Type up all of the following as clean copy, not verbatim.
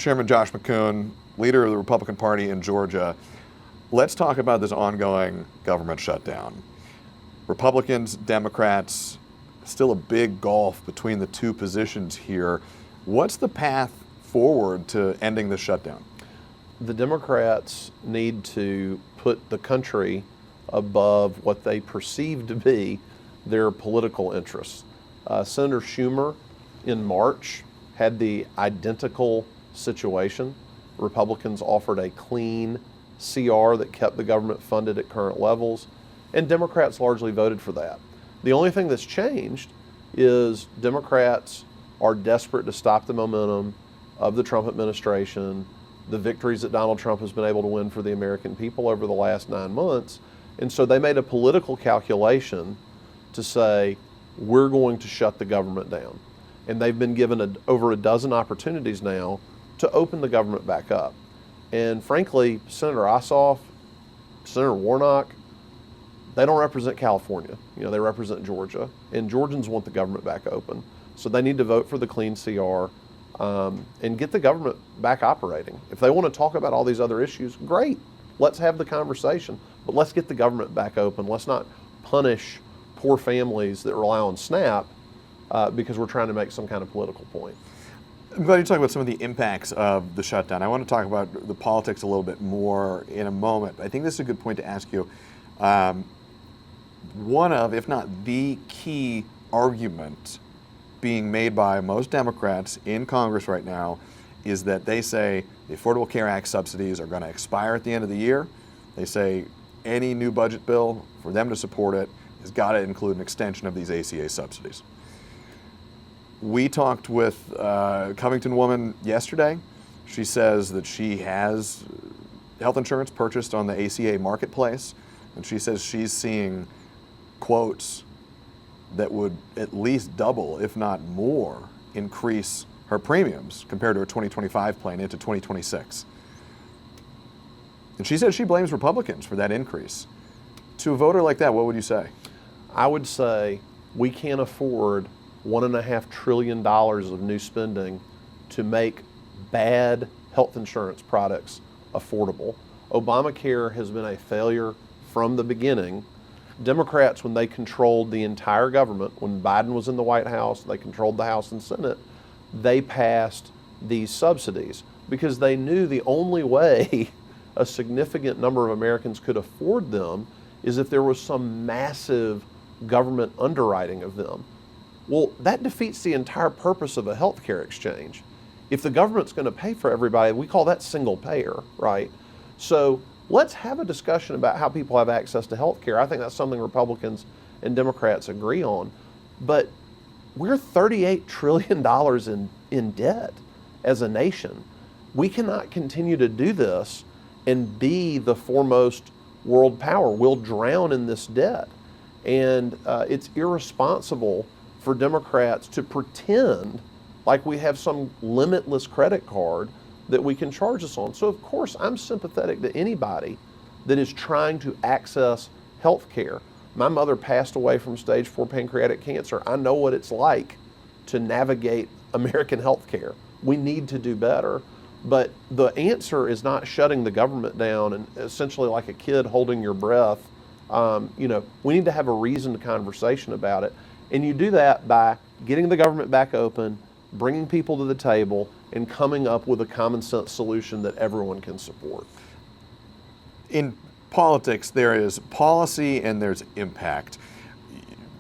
Chairman Josh McKoon, leader of the Republican Party in Georgia. Let's talk about this ongoing government shutdown. Republicans, Democrats, still a big gulf between the two positions here. What's the path forward to ending this shutdown? The Democrats need to put the country above what they perceive to be their political interests. Senator Schumer in March had the identical situation. Republicans offered a clean CR that kept the government funded at current levels, and Democrats largely voted for that. The only thing that's changed is Democrats are desperate to stop the momentum of the Trump administration, the victories that Donald Trump has been able to win for the American people over the last 9 months. And so they made a political calculation to say, we're going to shut the government down. And they've been given over a dozen opportunities now to open the government back up. And frankly, Senator Ossoff, Senator Warnock, they don't represent California. They represent Georgia. And Georgians want the government back open. So they need to vote for the clean CR and get the government back operating. If they want to talk about all these other issues, great. Let's have the conversation. But let's get the government back open. Let's not punish poor families that rely on SNAP because we're trying to make some kind of political point. I'm glad you talked about some of the impacts of the shutdown. I want to talk about the politics a little bit more in a moment. I think this is a good point to ask you. One of, if not the key argument being made by most Democrats in Congress right now is that they say the Affordable Care Act subsidies are going to expire at the end of the year. They say any new budget bill, for them to support it, has got to include an extension of these ACA subsidies. We talked with a Covington woman yesterday. She says that she has health insurance purchased on the ACA marketplace, and she says she's seeing quotes that would at least double, if not more, increase her premiums compared to her 2025 plan into 2026. And she says she blames Republicans for that increase. To a voter like that, what would you say? I would say we can't afford $1.5 trillion of new spending to make bad health insurance products affordable. Obamacare has been a failure from the beginning. Democrats, when they controlled the entire government, when Biden was in the White House, they controlled the House and Senate, they passed these subsidies because they knew the only way a significant number of Americans could afford them is if there was some massive government underwriting of them. Well, that defeats the entire purpose of a healthcare exchange. If the government's going to pay for everybody, we call that single payer, right? So let's have a discussion about how people have access to healthcare. I think that's something Republicans and Democrats agree on. But we're $38 trillion in debt as a nation. We cannot continue to do this and be the foremost world power. We'll drown in this debt. And it's irresponsible for Democrats to pretend like we have some limitless credit card that we can charge us on. So of course I'm sympathetic to anybody that is trying to access health care. My mother passed away from stage 4 pancreatic cancer. I know what it's like to navigate American health care. We need to do better. But the answer is not shutting the government down and essentially like a kid holding your breath. We need to have a reasoned conversation about it. And you do that by getting the government back open, bringing people to the table, and coming up with a common sense solution that everyone can support. In politics, there is policy and there's impact.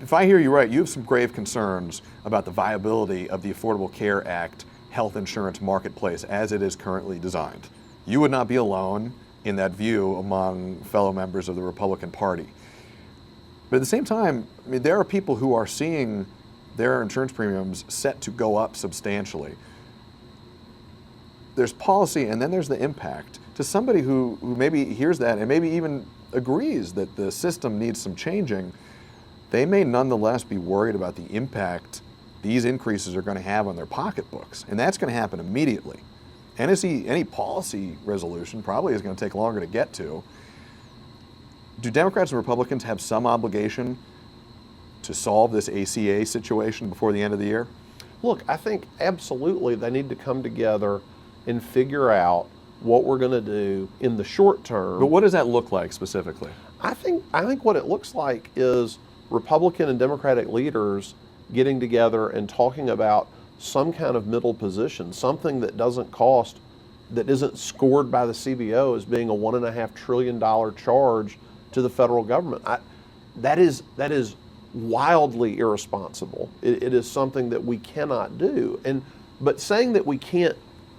If I hear you right, you have some grave concerns about the viability of the Affordable Care Act health insurance marketplace as it is currently designed. You would not be alone in that view among fellow members of the Republican Party. But at the same time, there are people who are seeing their insurance premiums set to go up substantially. There's policy and then there's the impact. To somebody who maybe hears that and maybe even agrees that the system needs some changing, they may nonetheless be worried about the impact these increases are going to have on their pocketbooks. And that's going to happen immediately. Any policy resolution probably is going to take longer to get to. Do Democrats and Republicans have some obligation to solve this ACA situation before the end of the year? Look, I think absolutely they need to come together and figure out what we're going to do in the short term. But what does that look like specifically? I think what it looks like is Republican and Democratic leaders getting together and talking about some kind of middle position, something that doesn't cost, that isn't scored by the CBO as being a $1.5 trillion charge to the federal government. That is wildly irresponsible. It is something that we cannot do. But saying that we can't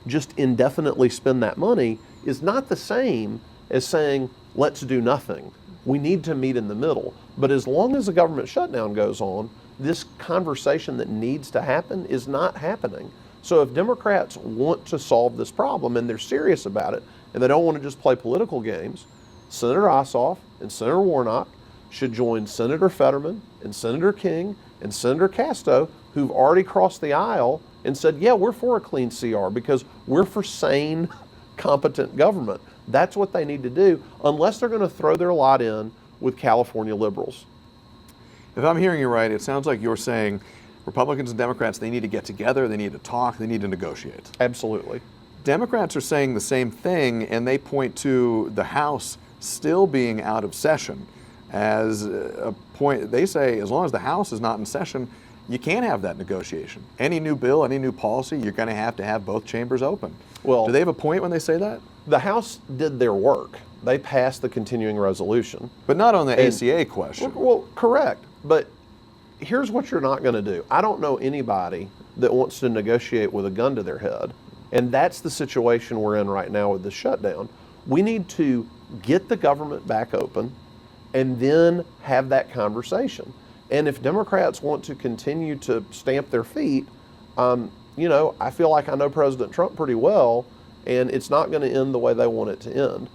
just indefinitely spend that money is not the same as saying, let's do nothing. We need to meet in the middle. But as long as the government shutdown goes on, this conversation that needs to happen is not happening. So if Democrats want to solve this problem and they're serious about it, and they don't want to just play political games, Senator Ossoff and Senator Warnock should join Senator Fetterman and Senator King and Senator Casto, who've already crossed the aisle and said, yeah, we're for a clean CR because we're for sane, competent government. That's what they need to do, unless they're going to throw their lot in with California liberals. If I'm hearing you right, it sounds like you're saying Republicans and Democrats, they need to get together, they need to talk, they need to negotiate. Absolutely. Democrats are saying the same thing, and they point to the House still being out of session as a point. They say as long as the House is not in session, you can't have that negotiation. Any new bill, any new policy, you're going to have both chambers open. Well, do they have a point when they say that? The House did their work. They passed the continuing resolution. But not on the ACA question. Well, correct. But here's what you're not going to do. I don't know anybody that wants to negotiate with a gun to their head. And that's the situation we're in right now with the shutdown. We need to get the government back open and then have that conversation. And if Democrats want to continue to stamp their feet, I feel like I know President Trump pretty well, and it's not going to end the way they want it to end.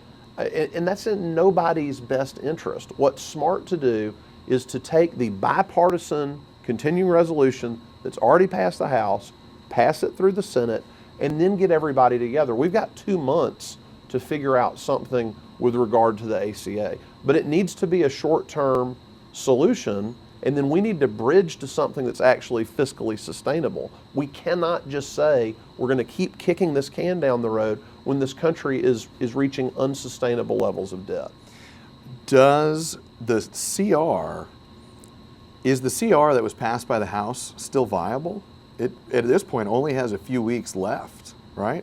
And that's in nobody's best interest. What's smart to do is to take the bipartisan continuing resolution that's already passed the House, pass it through the Senate, and then get everybody together. We've got 2 months to figure out something with regard to the ACA. But it needs to be a short-term solution, and then we need to bridge to something that's actually fiscally sustainable. We cannot just say we're going to keep kicking this can down the road when this country is reaching unsustainable levels of debt. Does the CR, is the CR that was passed by the House still viable? It, at this point, only has a few weeks left, right?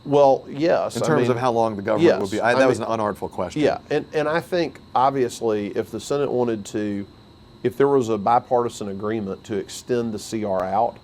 Well, yes. In terms of how long the government would be. That was an unartful question. Yeah, and I think, obviously, if the Senate wanted to, if there was a bipartisan agreement to extend the CR out,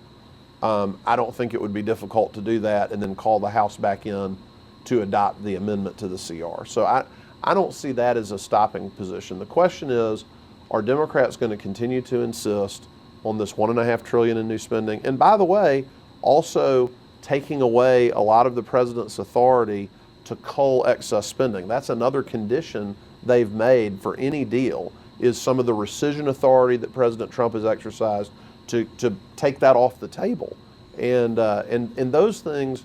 I don't think it would be difficult to do that and then call the House back in to adopt the amendment to the CR. So I don't see that as a stopping position. The question is, are Democrats going to continue to insist on this $1.5 trillion in new spending? And by the way, also taking away a lot of the president's authority to cull excess spending. That's another condition they've made for any deal, is some of the rescission authority that President Trump has exercised to take that off the table. And those things,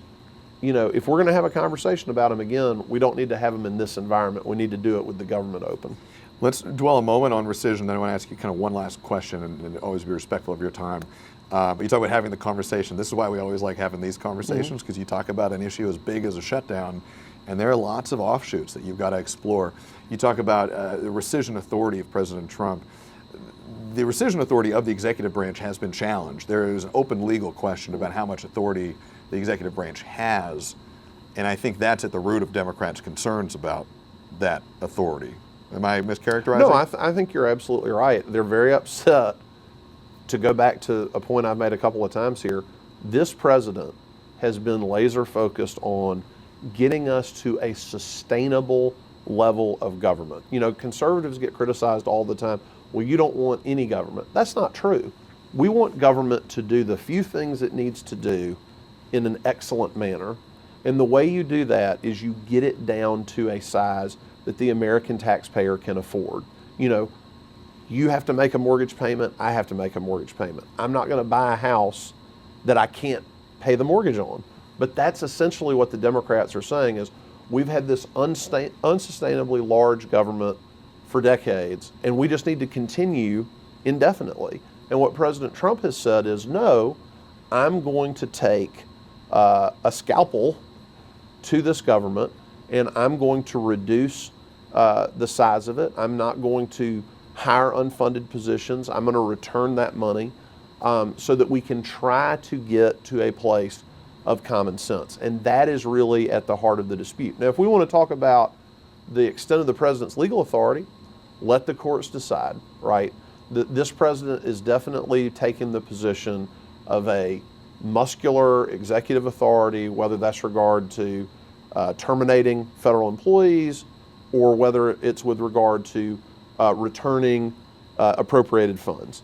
if we're going to have a conversation about them again, we don't need to have them in this environment. We need to do it with the government open. Let's dwell a moment on rescission, then I want to ask you kind of one last question and always be respectful of your time. But you talk about having the conversation. This is why we always like having these conversations, because you talk about an issue as big as a shutdown, and there are lots of offshoots that you've got to explore. You talk about the rescission authority of President Trump. The rescission authority of the executive branch has been challenged. There is an open legal question about how much authority the executive branch has, and I think that's at the root of Democrats' concerns about that authority. Am I mischaracterizing? No, I think you're absolutely right. They're very upset. To go back to a point I've made a couple of times here, this president has been laser focused on getting us to a sustainable level of government. Conservatives get criticized all the time. Well, you don't want any government. That's not true. We want government to do the few things it needs to do in an excellent manner. And the way you do that is you get it down to a size that the American taxpayer can afford. You have to make a mortgage payment, I have to make a mortgage payment. I'm not going to buy a house that I can't pay the mortgage on. But that's essentially what the Democrats are saying, is we've had this unsustainably large government for decades, and we just need to continue indefinitely. And what President Trump has said is, no, I'm going to take a scalpel to this government, and I'm going to reduce the size of it. I'm not going to hire unfunded positions. I'm going to return that money so that we can try to get to a place of common sense. And that is really at the heart of the dispute. Now, if we want to talk about the extent of the president's legal authority, let the courts decide, right? This president is definitely taking the position of a muscular executive authority, whether that's regard to terminating federal employees or whether it's with regard to returning appropriated funds.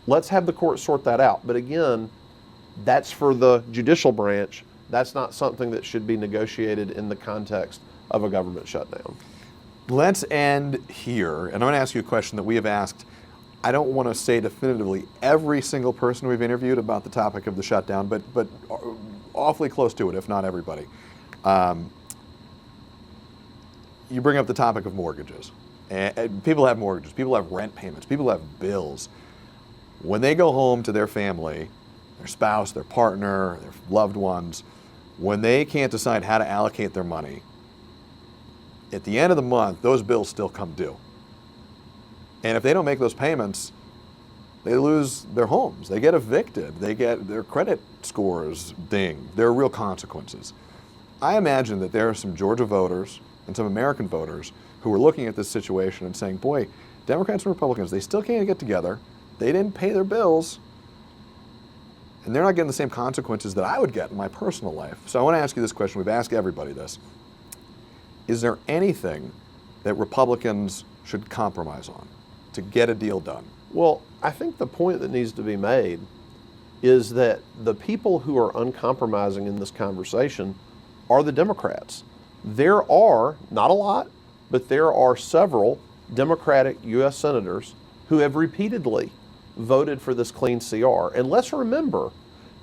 Let's have the court sort that out. But again, that's for the judicial branch. That's not something that should be negotiated in the context of a government shutdown. Let's end here, and I'm going to ask you a question that we have asked. I don't want to say definitively every single person we've interviewed about the topic of the shutdown, but awfully close to it, if not everybody. You bring up the topic of mortgages. And people have mortgages, people have rent payments, people have bills. When they go home to their family, their spouse, their partner, their loved ones, when they can't decide how to allocate their money, at the end of the month, those bills still come due. And if they don't make those payments, they lose their homes. They get evicted. They get their credit scores dinged. There are real consequences. I imagine that there are some Georgia voters and some American voters who are looking at this situation and saying, boy, Democrats and Republicans, they still can't get together. They didn't pay their bills. And they're not getting the same consequences that I would get in my personal life. So I want to ask you this question. We've asked everybody this. Is there anything that Republicans should compromise on to get a deal done? Well, I think the point that needs to be made is that the people who are uncompromising in this conversation are the Democrats. There are, not a lot, but there are several Democratic U.S. senators who have repeatedly voted for this clean CR. And let's remember,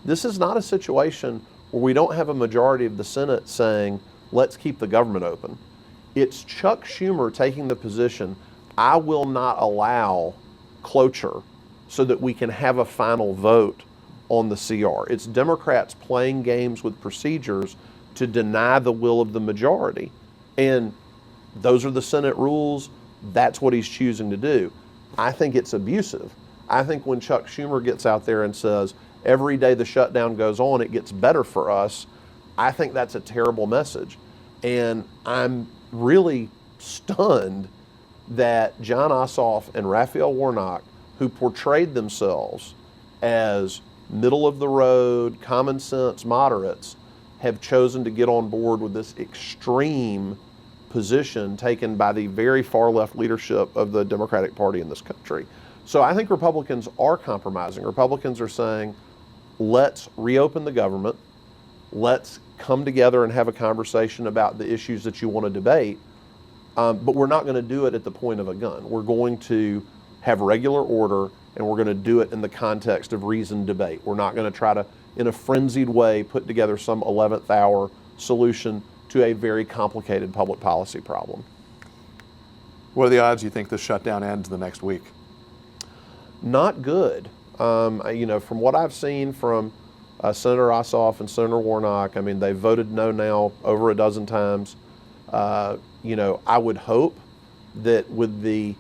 this is not a situation where we don't have a majority of the Senate saying, let's keep the government open. It's Chuck Schumer taking the position, I will not allow cloture so that we can have a final vote on the CR. It's Democrats playing games with procedures to deny the will of the majority. And those are the Senate rules. That's what he's choosing to do. I think it's abusive. I think when Chuck Schumer gets out there and says, every day the shutdown goes on, it gets better for us, I think that's a terrible message. And I'm really stunned that John Ossoff and Raphael Warnock, who portrayed themselves as middle of the road, common sense moderates, have chosen to get on board with this extreme position taken by the very far left leadership of the Democratic Party in this country. So I think Republicans are compromising. Republicans are saying, let's reopen the government. Let's come together and have a conversation about the issues that you want to debate. But we're not going to do it at the point of a gun. We're going to have regular order, and we're going to do it in the context of reasoned debate. We're not going to try to, in a frenzied way, put together some 11th hour solution to a very complicated public policy problem. What are the odds you think this shutdown ends the next week? Not good. From what I've seen from Senator Ossoff and Senator Warnock, I mean, they voted no now over a dozen times. I would hope that with the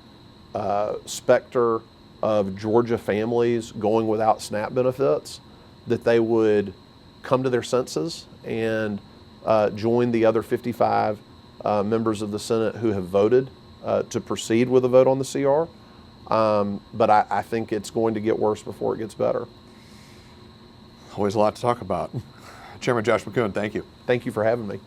specter of Georgia families going without SNAP benefits, that they would come to their senses and join the other 55 members of the Senate who have voted to proceed with a vote on the CR. But I think it's going to get worse before it gets better. Always a lot to talk about. Chairman Josh McKoon, thank you. Thank you for having me.